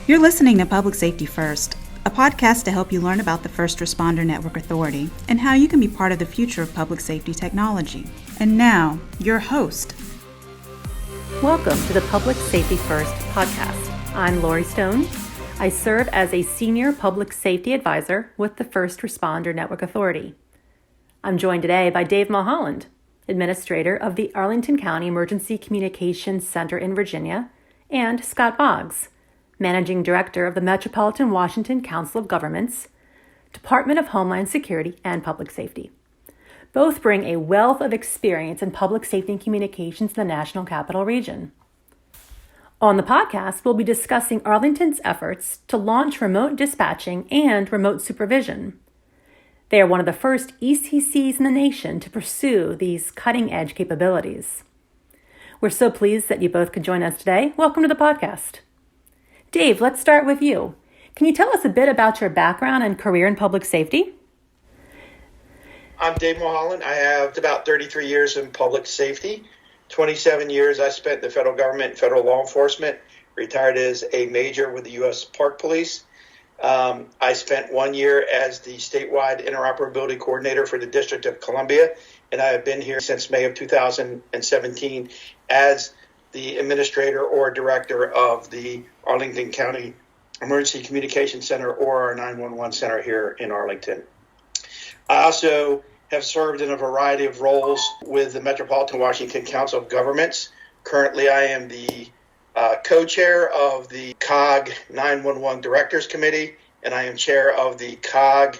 You're listening to Public Safety First, a podcast to help you learn about the First Responder Network Authority and how you can be part of the future of public safety technology. And now, your host. Welcome to the Public Safety First podcast. I'm Lori Stone. I serve as a senior public safety advisor with the First Responder Network Authority. I'm joined today by Dave Mulholland, administrator of the Arlington County Emergency Communications Center in Virginia, and Scott Boggs, Managing Director of the Metropolitan Washington Council of Governments, Department of Homeland Security and Public Safety. Both bring a wealth of experience in public safety and communications in the National Capital Region. On the podcast, we'll be discussing Arlington's efforts to launch remote dispatching and remote supervision. They are one of the first ECCs in the nation to pursue these cutting-edge capabilities. We're so pleased that you both could join us today. Welcome to the podcast. Dave, let's start with you. Can you tell us a bit about your background and career in public safety? I'm Dave Mulholland. I have about 33 years in public safety. 27 years I spent in the federal government, federal law enforcement, retired as a major with the U.S. Park Police. I spent 1 year as the statewide interoperability coordinator for the District of Columbia, and I have been here since May of 2017 as the administrator or director of the Arlington County Emergency Communications Center, or our 911 center here in Arlington. I also have served in a variety of roles with the Metropolitan Washington Council of Governments. Currently, I am the co-chair of the COG 911 Directors Committee, and I am chair of the COG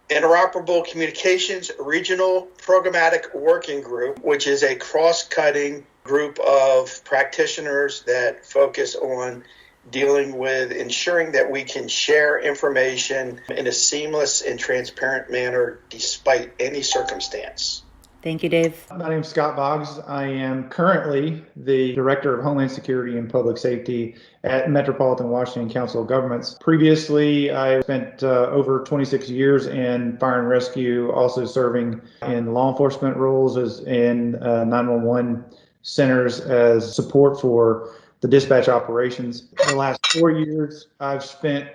Interoperable Communications Regional Programmatic Working Group, which is a cross-cutting group of practitioners that focus on dealing with ensuring that we can share information in a seamless and transparent manner despite any circumstance. Thank you, Dave. My name is Scott Boggs. I am currently the Director of Homeland Security and Public Safety at Metropolitan Washington Council of Governments. Previously, I spent over 26 years in fire and rescue, also serving in law enforcement roles as in 911 centers as support for the dispatch operations. In the last 4 years, I've spent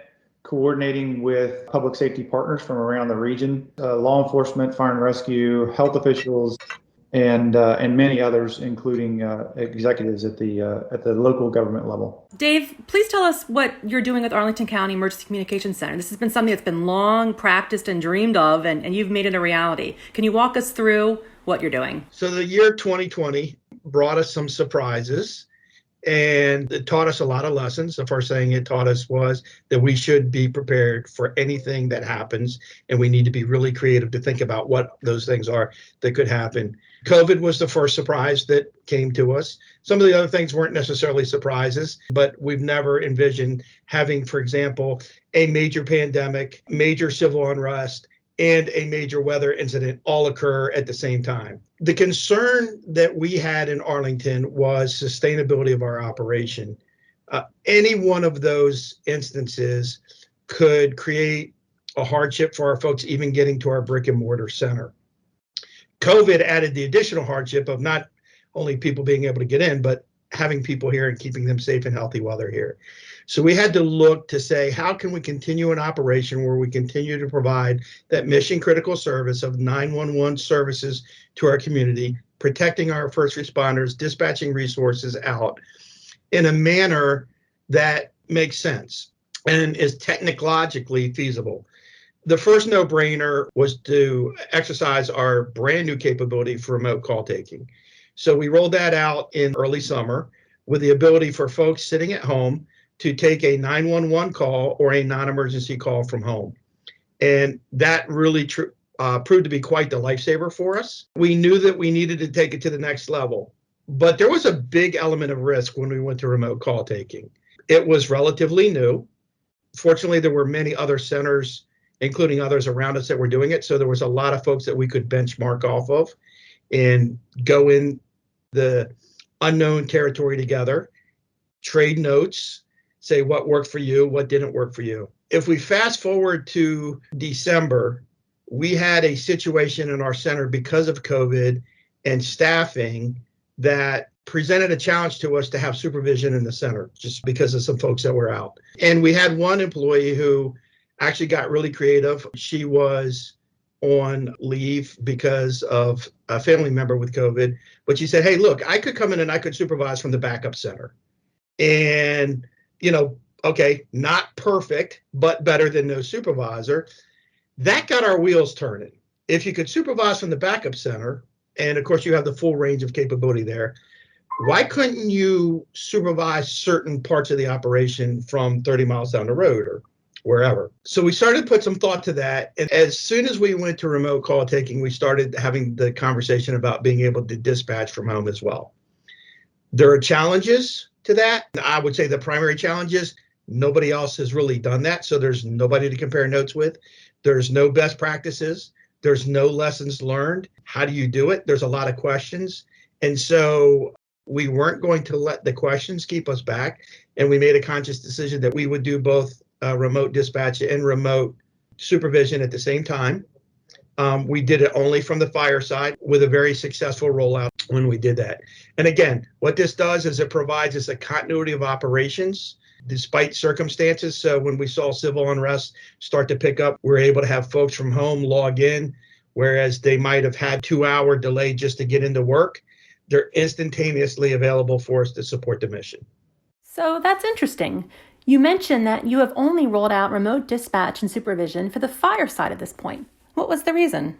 coordinating with public safety partners from around the region, law enforcement, fire and rescue, health officials, and many others, including executives at the local government level. Dave, please tell us what you're doing with Arlington County Emergency Communications Center. This has been something that's been long practiced and dreamed of, and you've made it a reality. Can you walk us through what you're doing? So the year 2020 brought us some surprises, and it taught us a lot of lessons. The first thing it taught us was that we should be prepared for anything that happens, and we need to be really creative to think about what those things are that could happen. COVID was the first surprise that came to us. Some of the other things weren't necessarily surprises, but we've never envisioned having, for example, a major pandemic, major civil unrest, and a major weather incident all occur at the same time. The concern that we had in Arlington was sustainability of our operation. Any one of those instances could create a hardship for our folks even getting to our brick and mortar center. COVID added the additional hardship of not only people being able to get in, but having people here and keeping them safe and healthy while they're here. So we had to look to say, how can we continue an operation where we continue to provide that mission critical service of 911 services to our community, protecting our first responders, dispatching resources out in a manner that makes sense and is technologically feasible. The first no-brainer was to exercise our brand new capability for remote call taking. So we rolled that out in early summer with the ability for folks sitting at home to take a 911 call or a non-emergency call from home. And that really proved to be quite the lifesaver for us. We knew that we needed to take it to the next level, but there was a big element of risk when we went to remote call taking. It was relatively new. Fortunately, there were many other centers, including others around us, that were doing it. So there was a lot of folks that we could benchmark off of and go in the unknown territory together, trade notes, say what worked for you, what didn't work for you. If we fast forward to December, we had a situation in our center because of COVID and staffing that presented a challenge to us to have supervision in the center just because of some folks that were out. And we had one employee who actually got really creative. She was on leave because of a family member with COVID, but she said, hey, look, I could come in and I could supervise from the backup center. And, okay, not perfect, but better than no supervisor. That got our wheels turning. If you could supervise from the backup center, and of course you have the full range of capability there, why couldn't you supervise certain parts of the operation from 30 miles down the road or wherever? So we started to put some thought to that. And as soon as we went to remote call taking, we started having the conversation about being able to dispatch from home as well. There are challenges to that. I would say the primary challenge is nobody else has really done that. So there's nobody to compare notes with. There's no best practices. There's no lessons learned. How do you do it? There's a lot of questions. And so we weren't going to let the questions keep us back. And we made a conscious decision that we would do both remote dispatch and remote supervision at the same time. We did it only from the fire side with a very successful rollout when we did that. And again, what this does is it provides us a continuity of operations despite circumstances. So when we saw civil unrest start to pick up, we're able to have folks from home log in, whereas they might have had 2-hour delay just to get into work. They're instantaneously available for us to support the mission. So that's interesting. You mentioned that you have only rolled out remote dispatch and supervision for the fire side at this point. What was the reason?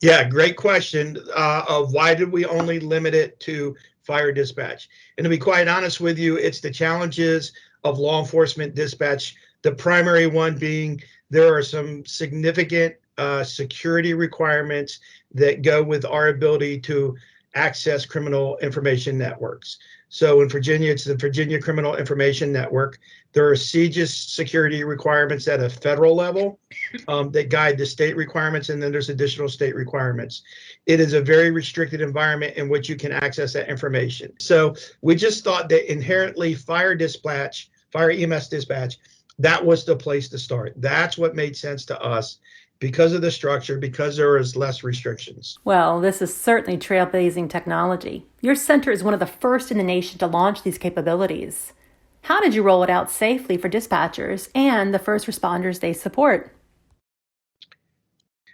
Yeah, great question of why did we only limit it to fire dispatch? And to be quite honest with you, it's the challenges of law enforcement dispatch. The primary one being there are some significant security requirements that go with our ability to access criminal information networks. So in Virginia, it's the Virginia Criminal Information Network. There are CJIS security requirements at a federal level that guide the state requirements, and then there's additional state requirements. It is a very restricted environment in which you can access that information. So we just thought that inherently fire dispatch, fire EMS dispatch, that was the place to start. That's what made sense to us because of the structure, because there is less restrictions. Well, this is certainly trailblazing technology. Your center is one of the first in the nation to launch these capabilities. How did you roll it out safely for dispatchers and the first responders they support?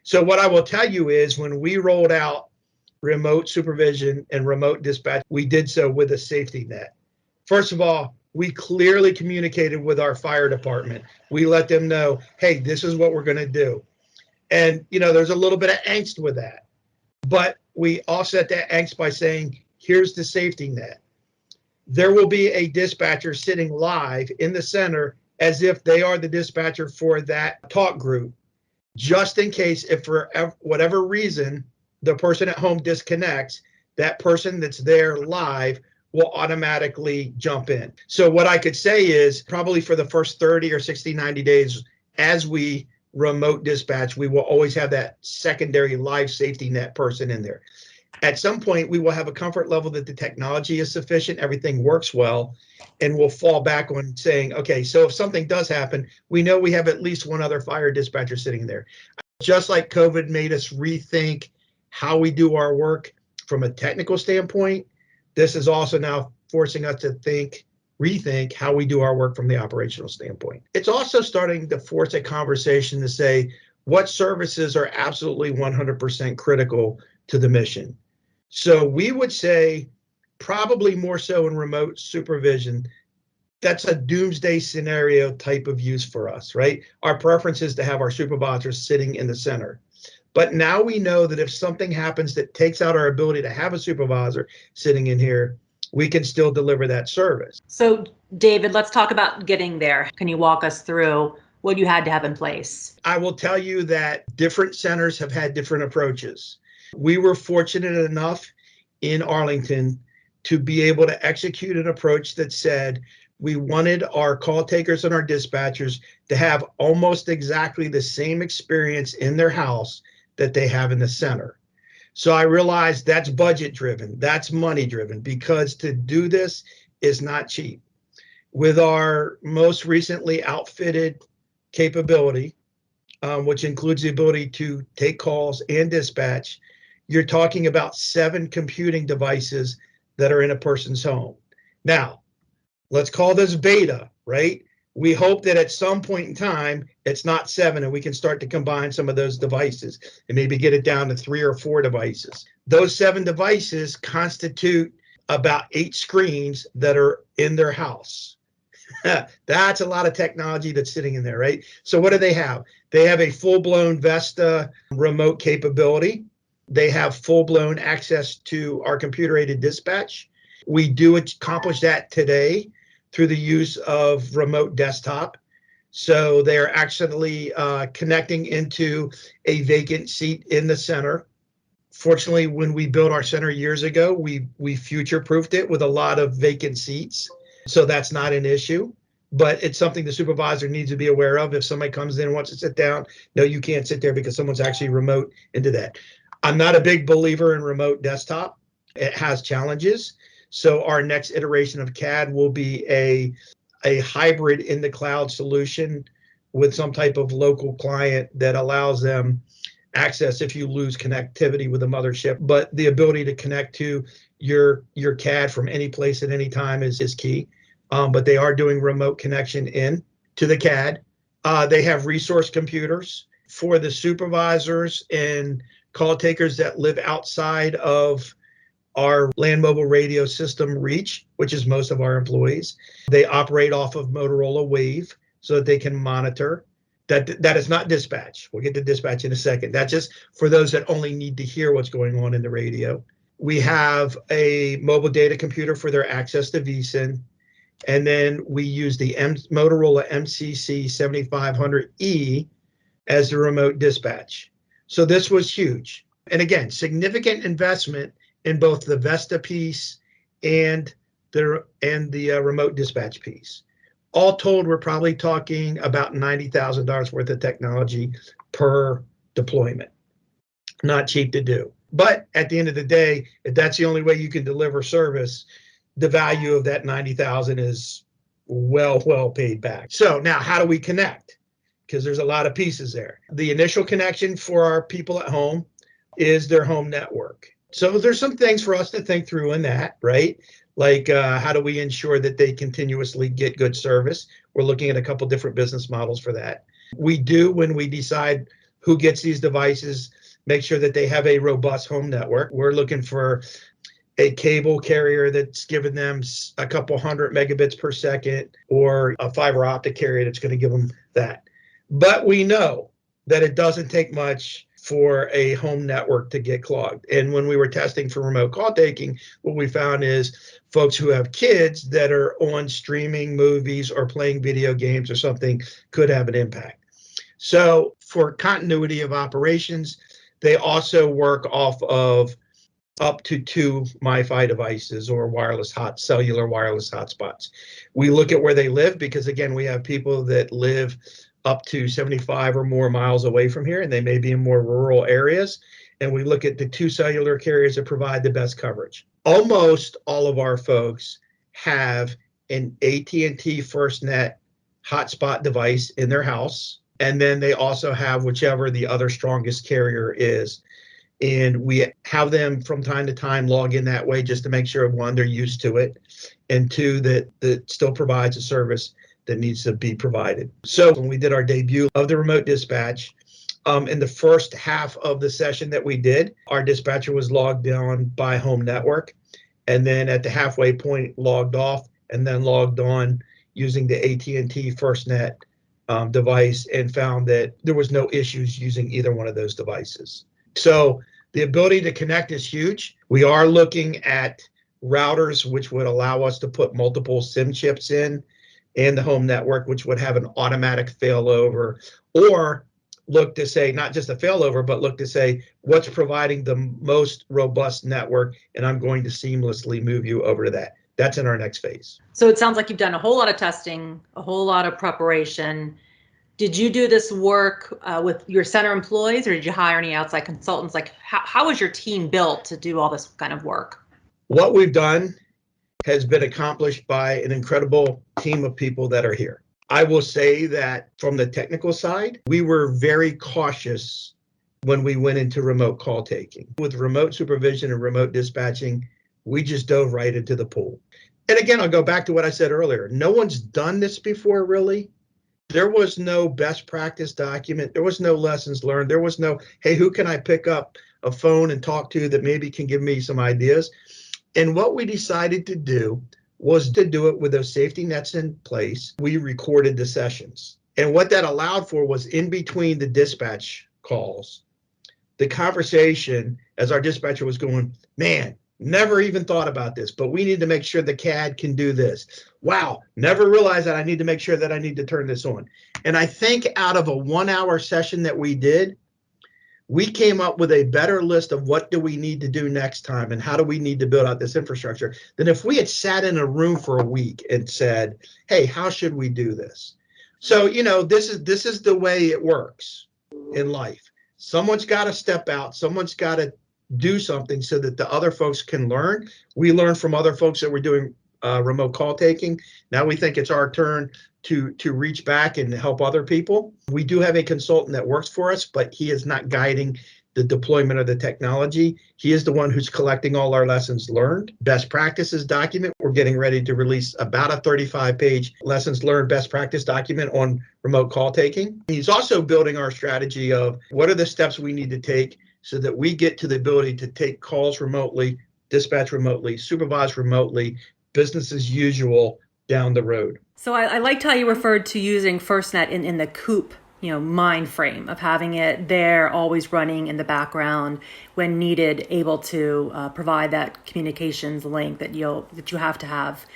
So what I will tell you is when we rolled out remote supervision and remote dispatch, we did so with a safety net. First of all, we clearly communicated with our fire department. We let them know, hey, this is what we're going to do. And, there's a little bit of angst with that. But we offset that angst by saying, here's the safety net. There will be a dispatcher sitting live in the center as if they are the dispatcher for that talk group, just in case if for whatever reason the person at home disconnects, that person that's there live will automatically jump in. So what I could say is probably for the first 30 or 60, 90 days, as we remote dispatch, we will always have that secondary live safety net person in there. At some point, we will have a comfort level that the technology is sufficient, everything works well, and we'll fall back on saying, okay, so if something does happen, we know we have at least one other fire dispatcher sitting there. Just like COVID made us rethink how we do our work from a technical standpoint, this is also now forcing us to rethink how we do our work from the operational standpoint. It's also starting to force a conversation to say what services are absolutely 100% critical to the mission. So we would say probably more so in remote supervision, that's a doomsday scenario type of use for us, right? Our preference is to have our supervisors sitting in the center. But now we know that if something happens that takes out our ability to have a supervisor sitting in here, we can still deliver that service. So, David, let's talk about getting there. Can you walk us through what you had to have in place? I will tell you that different centers have had different approaches. We were fortunate enough in Arlington to be able to execute an approach that said we wanted our call takers and our dispatchers to have almost exactly the same experience in their house that they have in the center. So I realized that's budget driven, that's money driven, because to do this is not cheap. With our most recently outfitted capability, which includes the ability to take calls and dispatch, you're talking about 7 computing devices that are in a person's home. Now, let's call this beta, right? We hope that at some point in time, it's not 7 and we can start to combine some of those devices and maybe get it down to 3 or 4 devices. Those 7 devices constitute about 8 screens that are in their house. That's a lot of technology that's sitting in there, right? So what do they have? They have a full-blown Vesta remote capability. They have full-blown access to our computer-aided dispatch. We do accomplish that today through the use of remote desktop. So they are actually connecting into a vacant seat in the center. Fortunately, when we built our center years ago, we future-proofed it with a lot of vacant seats. So that's not an issue, but it's something the supervisor needs to be aware of. If somebody comes in and wants to sit down, no, you can't sit there because someone's actually remote into that. I'm not a big believer in remote desktop. It has challenges. So our next iteration of CAD will be a hybrid in the cloud solution with some type of local client that allows them access if you lose connectivity with the mothership. But the ability to connect to your CAD from any place at any time is key. But they are doing remote connection in to the CAD. They have resource computers for the supervisors and call takers that live outside of our land mobile radio system reach, which is most of our employees. They operate off of Motorola Wave so that they can monitor. That is not dispatch. We'll get to dispatch in a second. That's just for those that only need to hear what's going on in the radio. We have a mobile data computer for their access to vSIN. And then we use the Motorola MCC 7500E as the remote dispatch. So this was huge. And again, significant investment in both the Vesta piece and the remote dispatch piece. All told, we're probably talking about $90,000 worth of technology per deployment. Not cheap to do. But at the end of the day, if that's the only way you can deliver service, the value of that $90,000 is well paid back. So now how do we connect? Because there's a lot of pieces there. The initial connection for our people at home is their home network. So there's some things for us to think through in that, right? Like how do we ensure that they continuously get good service? We're looking at a couple different business models for that. We do, when we decide who gets these devices, make sure that they have a robust home network. We're looking for a cable carrier that's giving them a couple hundred megabits per second, or a fiber optic carrier that's going to give them that. But we know that it doesn't take much for a home network to get clogged. And when we were testing for remote call taking, what we found is folks who have kids that are on streaming movies or playing video games or something could have an impact. So for continuity of operations, they also work off of up to 2 MiFi devices or cellular wireless hotspots. We look at where they live because, again, we have people that live up to 75 or more miles away from here, and they may be in more rural areas. And we look at the 2 cellular carriers that provide the best coverage. Almost all of our folks have an AT&T FirstNet hotspot device in their house. And then they also have whichever the other strongest carrier is. And we have them from time to time log in that way just to make sure, 1, they're used to it, and 2, that it still provides a service that needs to be provided. So when we did our debut of the remote dispatch, in the first half of the session that we did, our dispatcher was logged on by home network, and then at the halfway point logged off, and then logged on using the AT&T FirstNet device, and found that there was no issues using either one of those devices. So the ability to connect is huge. We are looking at routers which would allow us to put multiple SIM chips in and the home network, which would have an automatic failover, or look to say not just a failover, but look to say what's providing the most robust network, and I'm going to seamlessly move you over to that. That's in our next phase. So it sounds like you've done a whole lot of testing, a whole lot of preparation. Did you do this work with your center employees, or did you hire any outside consultants? Like, how was your team built to do all this kind of work? What we've done has been accomplished by an incredible team of people that are here. I will say that from the technical side, we were very cautious when we went into remote call taking. With remote supervision and remote dispatching, We just dove right into the pool. And again, I'll go back to what I said earlier. No one's done this before, really. There was no best practice document. There was no lessons learned. There was no, hey, who can I pick up a phone and talk to that maybe can give me some ideas? And what we decided to do was to do it with those safety nets in place. We recorded the sessions. And what that allowed for was in between the dispatch calls, the conversation as our dispatcher was going, man, never even thought about this, but we need to make sure the CAD can do this. Wow, never realized that I need to make sure that I need to turn this on. And I think out of a 1 hour session that we did, we came up with a better list of what do we need to do next time and how do we need to build out this infrastructure than if we had sat in a room for a week and said, hey, how should we do this? So, you know, this is the way it works in life. Someone's got to step out. Someone's got to do something so that the other folks can learn. We learned from other folks that were doing remote call taking. Now we think it's our turn to reach back and help other people. We do have a consultant that works for us, but he is not guiding the deployment of the technology. He is the one who's collecting all our lessons learned. Best practices document. We're getting ready to release about a 35-page lessons learned best practice document on remote call taking. He's also building our strategy of what are the steps we need to take so that we get to the ability to take calls remotely, dispatch remotely, supervise remotely, business as usual down the road. So I liked how you referred to using FirstNet in the COOP, mind frame of having it there, always running in the background when needed, able to provide that communications link that you have to have.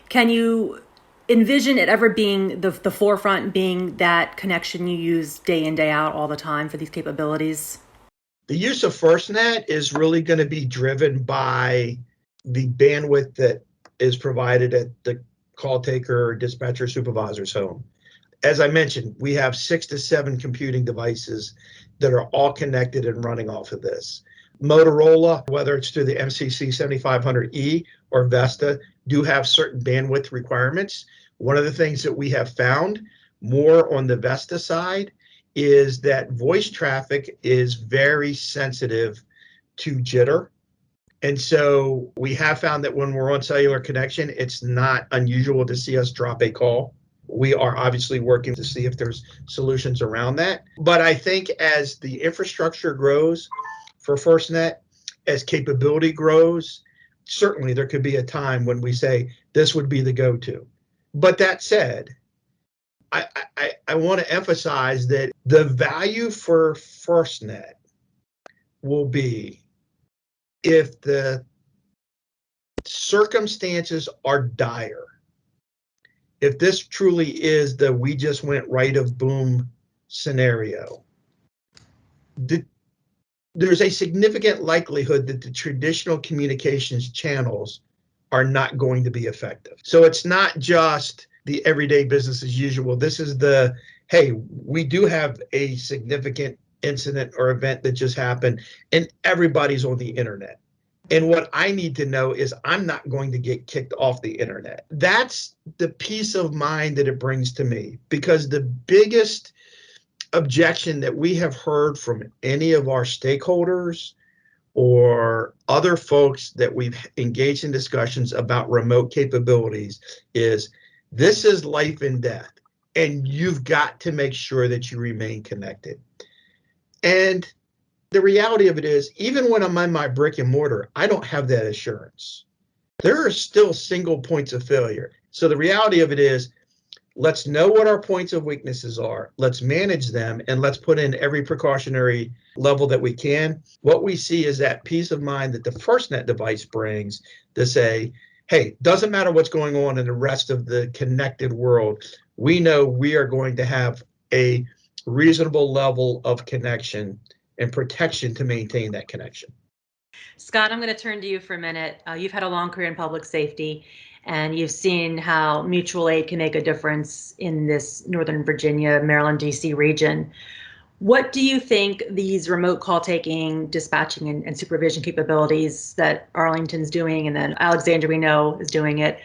Can you envision it ever being the forefront, being that connection you use day in, day out all the time for these capabilities? The use of FirstNet is really going to be driven by the bandwidth that is provided at the call taker, dispatcher, supervisor's home. As I mentioned, we have 6 to 7 computing devices that are all connected and running off of this. Motorola, whether it's through the MCC 7500E or Vesta, do have certain bandwidth requirements. One of the things that we have found more on the Vesta side is that voice traffic is very sensitive to jitter. And so we have found that when we're on cellular connection, it's not unusual to see us drop a call. We are obviously working to see if there's solutions around that. But I think as the infrastructure grows for FirstNet, as capability grows, certainly there could be a time when we say this would be the go-to. But that said, I want to emphasize that the value for FirstNet will be if the circumstances are dire. If this truly is the we just went right of boom scenario, there's a significant likelihood that the traditional communications channels are not going to be effective. So it's not just the everyday business as usual. This is the, hey, we do have a significant incident or event that just happened and everybody's on the internet. And what I need to know is I'm not going to get kicked off the internet. That's the peace of mind that it brings to me, because the biggest objection that we have heard from any of our stakeholders or other folks that we've engaged in discussions about remote capabilities is this is life and death, and you've got to make sure that you remain connected. And the reality of it is, even when I'm on my brick and mortar, I don't have that assurance. There are still single points of failure. So the reality of it is, let's know what our points of weaknesses are. Let's manage them, and let's put in every precautionary level that we can. What we see is that peace of mind that the FirstNet device brings to say, hey, doesn't matter what's going on in the rest of the connected world. We know we are going to have a reasonable level of connection and protection to maintain that connection. Scott, I'm going to turn to you for a minute. You've had a long career in public safety, and you've seen how mutual aid can make a difference in this Northern Virginia, Maryland, D.C. region. What do you think these remote call taking, dispatching, and supervision capabilities that Arlington's doing, and then Alexandria, we know, is doing it,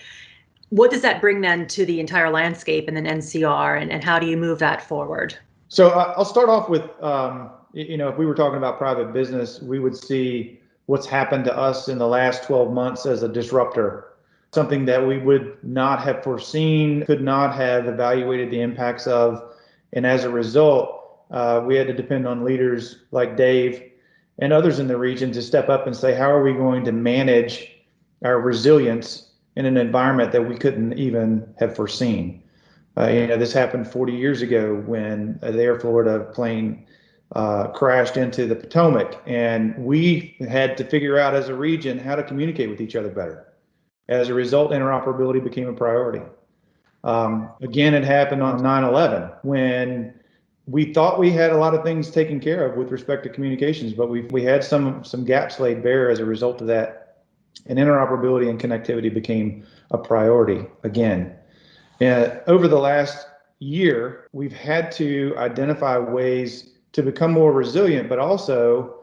what does that bring then to the entire landscape and then NCR, and how do you move that forward? So I'll start off with, if we were talking about private business, we would see what's happened to us in the last 12 months as a disruptor, something that we would not have foreseen, could not have evaluated the impacts of. And as a result, we had to depend on leaders like Dave and others in the region to step up and say, how are we going to manage our resilience in an environment that we couldn't even have foreseen? This happened 40 years ago when the Air Florida plane crashed into the Potomac, and we had to figure out as a region how to communicate with each other better. As a result, interoperability became a priority. Again, it happened on 9/11 when we thought we had a lot of things taken care of with respect to communications, but we had some gaps laid bare as a result of that, and interoperability and connectivity became a priority again. Over the last year, we've had to identify ways to become more resilient, but also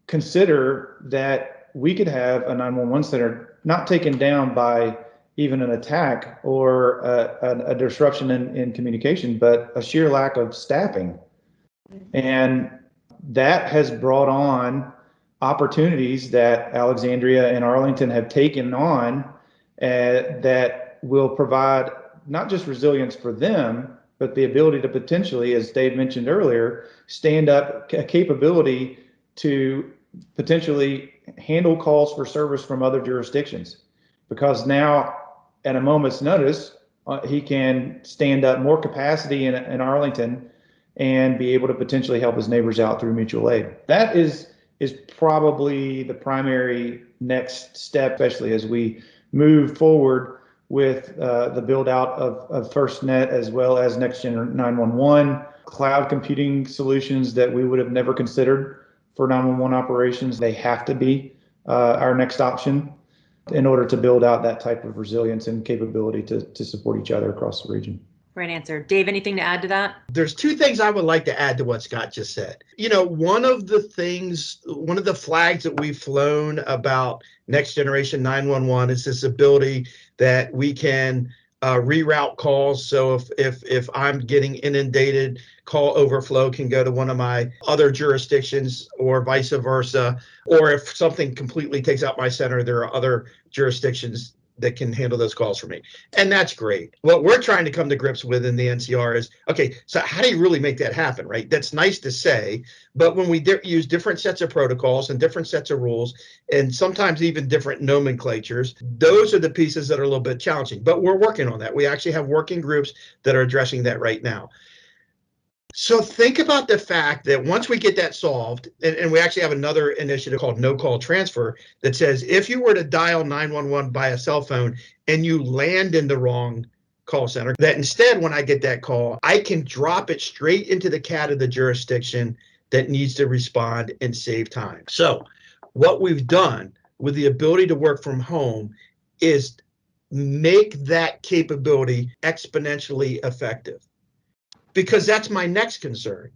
consider that we could have a 911 center not taken down by even an attack or a disruption in communication, but a sheer lack of staffing. And that has brought on opportunities that Alexandria and Arlington have taken on that will provide not just resilience for them, but the ability to potentially, as Dave mentioned earlier, stand up a capability to potentially handle calls for service from other jurisdictions. Because now, at a moment's notice, he can stand up more capacity in Arlington and be able to potentially help his neighbors out through mutual aid. That is probably the primary next step, especially as we move forward with the build out of FirstNet, as well as next gen 911, cloud computing solutions that we would have never considered for 911 operations. They have to be our next option in order to build out that type of resilience and capability to support each other across the region. Great answer. Dave, anything to add to that? There's two things I would like to add to what Scott just said. One of the flags that we've flown about next generation 911 is this ability that we can reroute calls. So if I'm getting inundated, call overflow can go to one of my other jurisdictions or vice versa. Or if something completely takes out my center, there are other jurisdictions that can handle those calls for me. And that's great. What we're trying to come to grips with in the NCR is, okay, so how do you really make that happen, right? That's nice to say, but when we use different sets of protocols and different sets of rules, and sometimes even different nomenclatures, those are the pieces that are a little bit challenging, but we're working on that. We actually have working groups that are addressing that right now. So think about the fact that once we get that solved, and we actually have another initiative called No Call Transfer that says if you were to dial 911 by a cell phone and you land in the wrong call center, that instead when I get that call, I can drop it straight into the CAT of the jurisdiction that needs to respond and save time. So what we've done with the ability to work from home is make that capability exponentially effective. Because that's my next concern.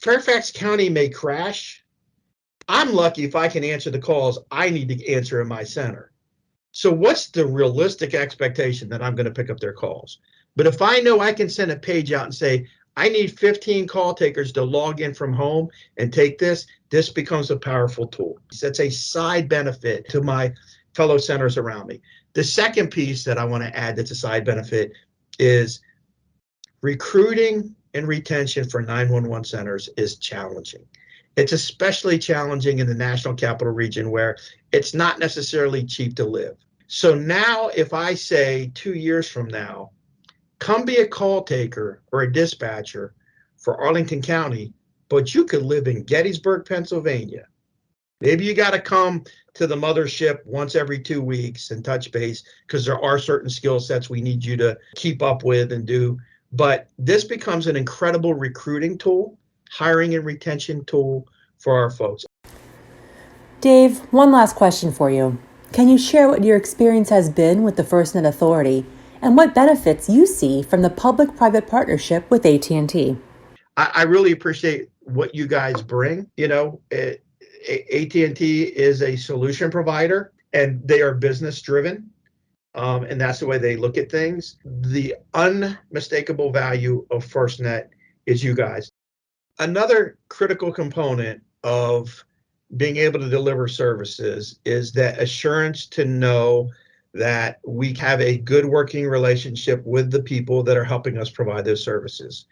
Fairfax County may crash. I'm lucky if I can answer the calls I need to answer in my center. So what's the realistic expectation that I'm going to pick up their calls? But if I know I can send a page out and say, I need 15 call takers to log in from home and take this becomes a powerful tool. That's a side benefit to my fellow centers around me. The second piece that I want to add that's a side benefit is recruiting and retention for 911 centers is challenging. It's especially challenging in the National Capital Region where it's not necessarily cheap to live. So now if I say 2 years from now, come be a call taker or a dispatcher for Arlington County, but you could live in Gettysburg, Pennsylvania. Maybe you got to come to the mothership once every 2 weeks and touch base because there are certain skill sets we need you to keep up with and do. But this becomes an incredible recruiting tool, hiring and retention tool for our folks. Dave, one last question for you. Can you share what your experience has been with the FirstNet Authority and what benefits you see from the public-private partnership with AT&T? I really appreciate what you guys bring. AT&T is a solution provider and they are business driven. And that's the way they look at things. The unmistakable value of FirstNet is you guys. Another critical component of being able to deliver services is that assurance to know that we have a good working relationship with the people that are helping us provide those services.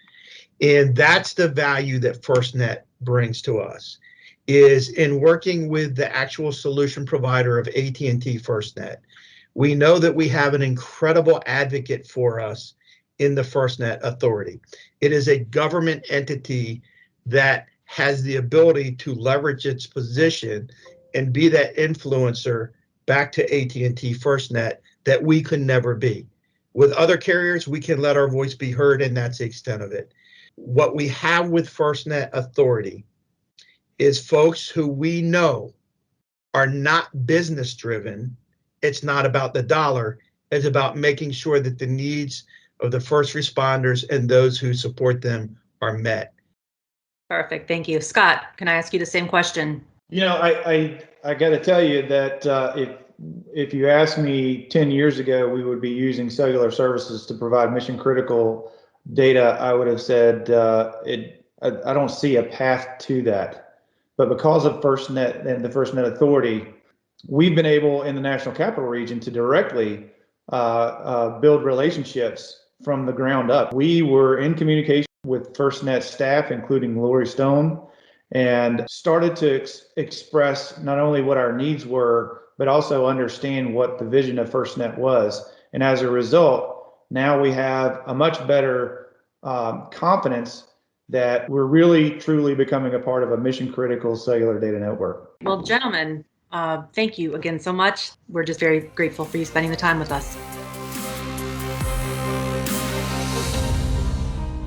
And that's the value that FirstNet brings to us, is in working with the actual solution provider of AT&T FirstNet. We know that we have an incredible advocate for us in the FirstNet Authority. It is a government entity that has the ability to leverage its position and be that influencer back to AT&T FirstNet that we could never be. With other carriers, we can let our voice be heard, and that's the extent of it. What we have with FirstNet Authority is folks who we know are not business driven. It's not about the dollar. It's about making sure that the needs of the first responders and those who support them are met. Perfect. Thank you. Scott, can I ask you the same question? I got to tell you that if you asked me 10 years ago, we would be using cellular services to provide mission critical data, I would have said I don't see a path to that. But because of FirstNet and the FirstNet Authority, we've been able in the National Capital Region to directly build relationships from the ground up. We were in communication with FirstNet staff, including Lori Stone, and started to express not only what our needs were, but also understand what the vision of FirstNet was. And as a result, now we have a much better confidence that we're really, truly becoming a part of a mission critical cellular data network. Well, gentlemen, thank you again so much. We're just very grateful for you spending the time with us.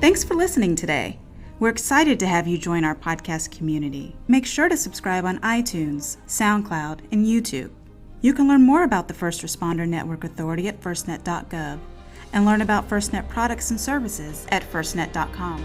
Thanks for listening today. We're excited to have you join our podcast community. Make sure to subscribe on iTunes, SoundCloud, and YouTube. You can learn more about the First Responder Network Authority at firstnet.gov and learn about FirstNet products and services at firstnet.com.